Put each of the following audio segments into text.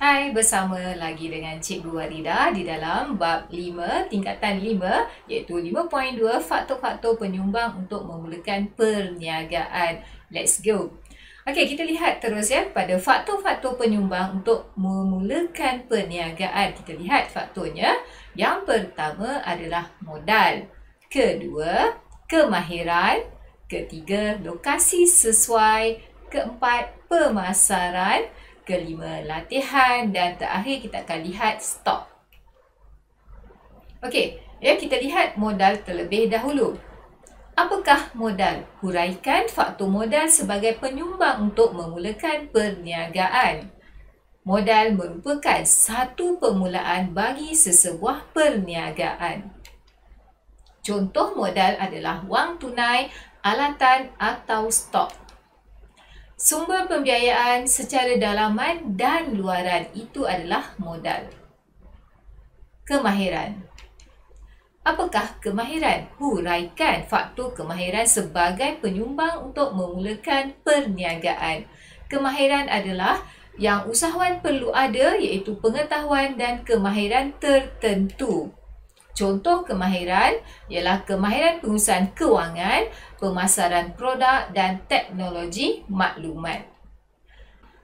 Hai, bersama lagi dengan Cikgu Warida di dalam bab 5, tingkatan 5, iaitu 5.2 faktor-faktor penyumbang untuk memulakan perniagaan. Let's go! Okey, kita lihat terus ya pada faktor-faktor penyumbang untuk memulakan perniagaan. Kita lihat faktornya. Yang pertama adalah modal. Kedua, kemahiran. Ketiga, lokasi sesuai. Keempat, pemasaran. Kelima, latihan. Dan terakhir kita akan lihat stok. Okey, ya kita lihat modal terlebih dahulu. Apakah modal? Huraikan faktor modal sebagai penyumbang untuk memulakan perniagaan. Modal merupakan satu permulaan bagi sesebuah perniagaan. Contoh modal adalah wang tunai, alatan atau stok. Sumber pembiayaan secara dalaman dan luaran itu adalah modal. Kemahiran. Apakah kemahiran? Huraikan faktor kemahiran sebagai penyumbang untuk memulakan perniagaan. Kemahiran adalah yang usahawan perlu ada, iaitu pengetahuan dan kemahiran tertentu. Contoh kemahiran ialah kemahiran pengurusan kewangan, pemasaran produk dan teknologi maklumat.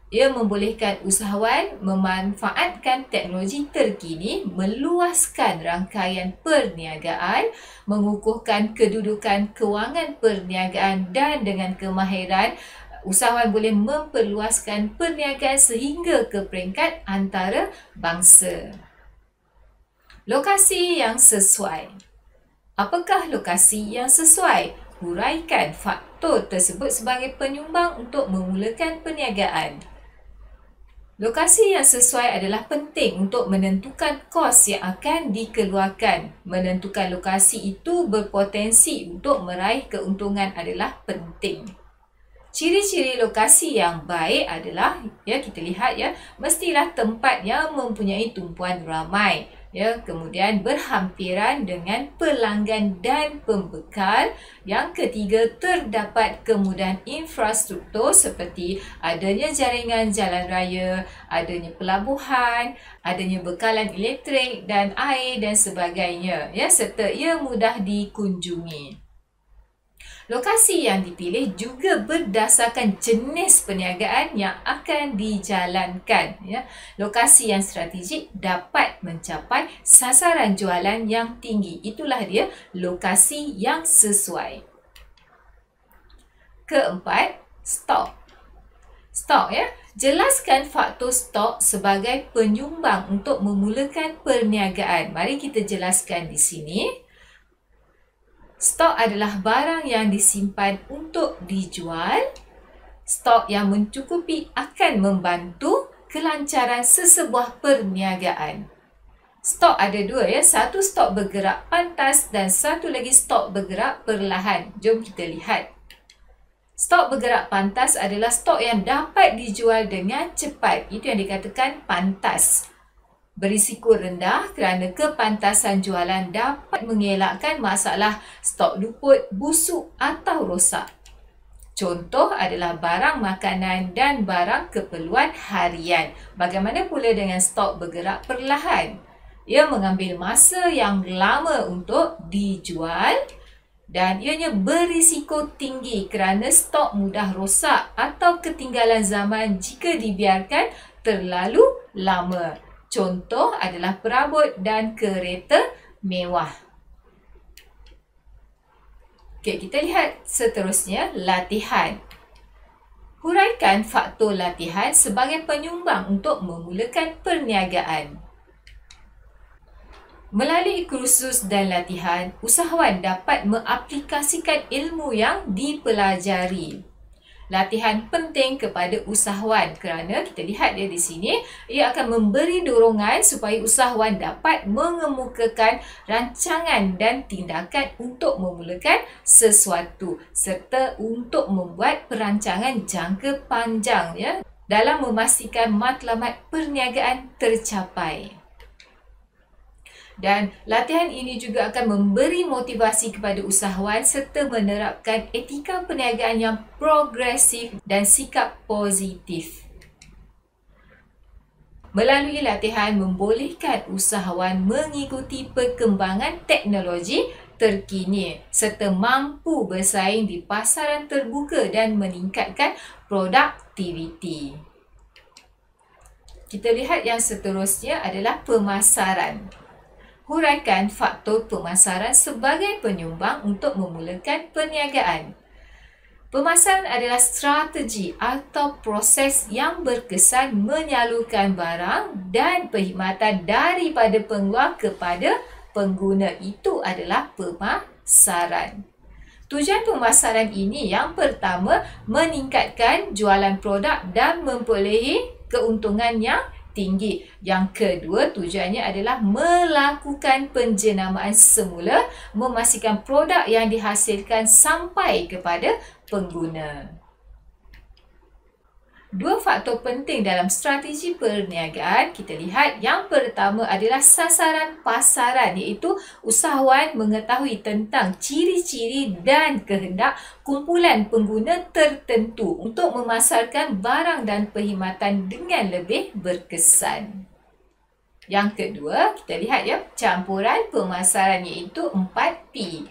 Ia membolehkan usahawan memanfaatkan teknologi terkini, meluaskan rangkaian perniagaan, mengukuhkan kedudukan kewangan perniagaan dan dengan kemahiran, usahawan boleh memperluaskan perniagaan sehingga ke peringkat antarabangsa. Lokasi yang sesuai. Apakah lokasi yang sesuai? Huraikan faktor tersebut sebagai penyumbang untuk memulakan perniagaan. Lokasi yang sesuai adalah penting untuk menentukan kos yang akan dikeluarkan. Menentukan lokasi itu berpotensi untuk meraih keuntungan adalah penting. Ciri-ciri lokasi yang baik adalah, ya kita lihat ya, mestilah tempat yang mempunyai tumpuan ramai. Ya, kemudian berhampiran dengan pelanggan dan pembekal. Yang ketiga, terdapat kemudahan infrastruktur seperti adanya jaringan jalan raya, adanya pelabuhan, adanya bekalan elektrik dan air dan sebagainya, ya, serta ia mudah dikunjungi. Lokasi yang dipilih juga berdasarkan jenis perniagaan yang akan dijalankan. Ya. Lokasi yang strategik dapat mencapai sasaran jualan yang tinggi. Itulah dia lokasi yang sesuai. Keempat, stok. Stok ya. Jelaskan faktor stok sebagai penyumbang untuk memulakan perniagaan. Mari kita jelaskan di sini. Stok adalah barang yang disimpan untuk dijual. Stok yang mencukupi akan membantu kelancaran sesebuah perniagaan. Stok ada dua ya, satu stok bergerak pantas dan satu lagi stok bergerak perlahan. Jom kita lihat. Stok bergerak pantas adalah stok yang dapat dijual dengan cepat. Itu yang dikatakan pantas. Berisiko rendah kerana kepantasan jualan dapat mengelakkan masalah stok luput, busuk atau rosak. Contoh adalah barang makanan dan barang keperluan harian. Bagaimana pula dengan stok bergerak perlahan? Ia mengambil masa yang lama untuk dijual dan ianya berisiko tinggi kerana stok mudah rosak atau ketinggalan zaman jika dibiarkan terlalu lama. Contoh adalah perabot dan kereta mewah. Okey, kita lihat seterusnya, latihan. Huraikan faktor latihan sebagai penyumbang untuk memulakan perniagaan. Melalui kursus dan latihan, usahawan dapat mengaplikasikan ilmu yang dipelajari. latihan penting kepada usahawan kerana kita lihat dia di sini, ia akan memberi dorongan supaya usahawan dapat mengemukakan rancangan dan tindakan untuk memulakan sesuatu serta untuk membuat perancangan jangka panjang ya dalam memastikan matlamat perniagaan tercapai. Dan latihan ini juga akan memberi motivasi kepada usahawan serta menerapkan etika perniagaan yang progresif dan sikap positif. Melalui latihan membolehkan usahawan mengikuti perkembangan teknologi terkini serta mampu bersaing di pasaran terbuka dan meningkatkan produktiviti. Kita lihat yang seterusnya adalah pemasaran. Huraikan faktor pemasaran sebagai penyumbang untuk memulakan perniagaan. Pemasaran adalah strategi atau proses yang berkesan menyalurkan barang dan perkhidmatan daripada pengeluar kepada pengguna. Itu adalah pemasaran. Tujuan pemasaran ini yang pertama, meningkatkan jualan produk dan memperolehi keuntungan yang tinggi. Yang kedua, tujuannya adalah melakukan penjenamaan semula, memastikan produk yang dihasilkan sampai kepada pengguna. Dua faktor penting dalam strategi perniagaan, kita lihat yang pertama adalah sasaran pasaran, iaitu usahawan mengetahui tentang ciri-ciri dan kehendak kumpulan pengguna tertentu untuk memasarkan barang dan perkhidmatan dengan lebih berkesan. Yang kedua, kita lihat ya, campuran pemasaran iaitu 4P.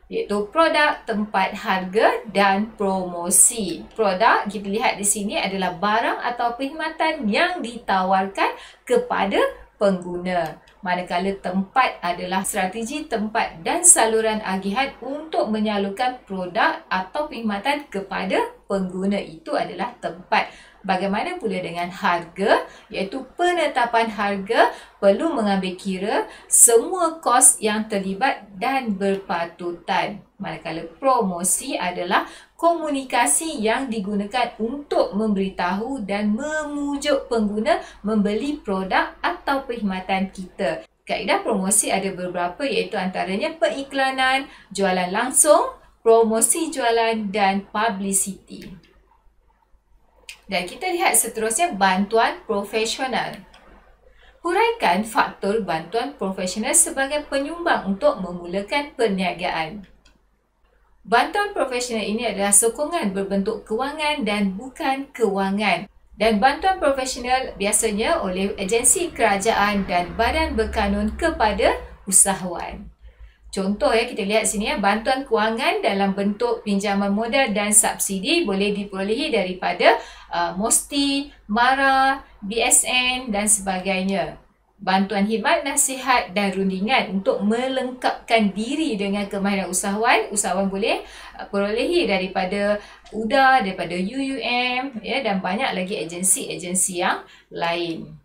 Iaitu produk, tempat, harga dan promosi. Produk kita lihat di sini adalah barang atau perkhidmatan yang ditawarkan kepada pengguna. Manakala tempat adalah strategi tempat dan saluran agihan untuk menyalurkan produk atau perkhidmatan kepada pengguna. Itu adalah tempat. Bagaimana pula dengan harga, iaitu penetapan harga perlu mengambil kira semua kos yang terlibat dan berpatutan. Manakala promosi adalah komunikasi yang digunakan untuk memberitahu dan memujuk pengguna membeli produk atau perkhidmatan kita. Kaedah promosi ada beberapa, iaitu antaranya pengiklanan, jualan langsung, promosi jualan dan publicity. Dan kita lihat seterusnya bantuan profesional. Huraikan faktor bantuan profesional sebagai penyumbang untuk memulakan perniagaan. Bantuan profesional ini adalah sokongan berbentuk kewangan dan bukan kewangan. Dan bantuan profesional biasanya oleh agensi kerajaan dan badan berkanun kepada usahawan. Contoh ya, kita lihat sini ya, bantuan kewangan dalam bentuk pinjaman modal dan subsidi boleh diperolehi daripada MOSTI, MARA, BSN dan sebagainya. Bantuan khidmat, nasihat dan rundingan untuk melengkapkan diri dengan kemahiran usahawan. Usahawan boleh perolehi daripada UDA, daripada UUM ya, dan banyak lagi agensi-agensi yang lain.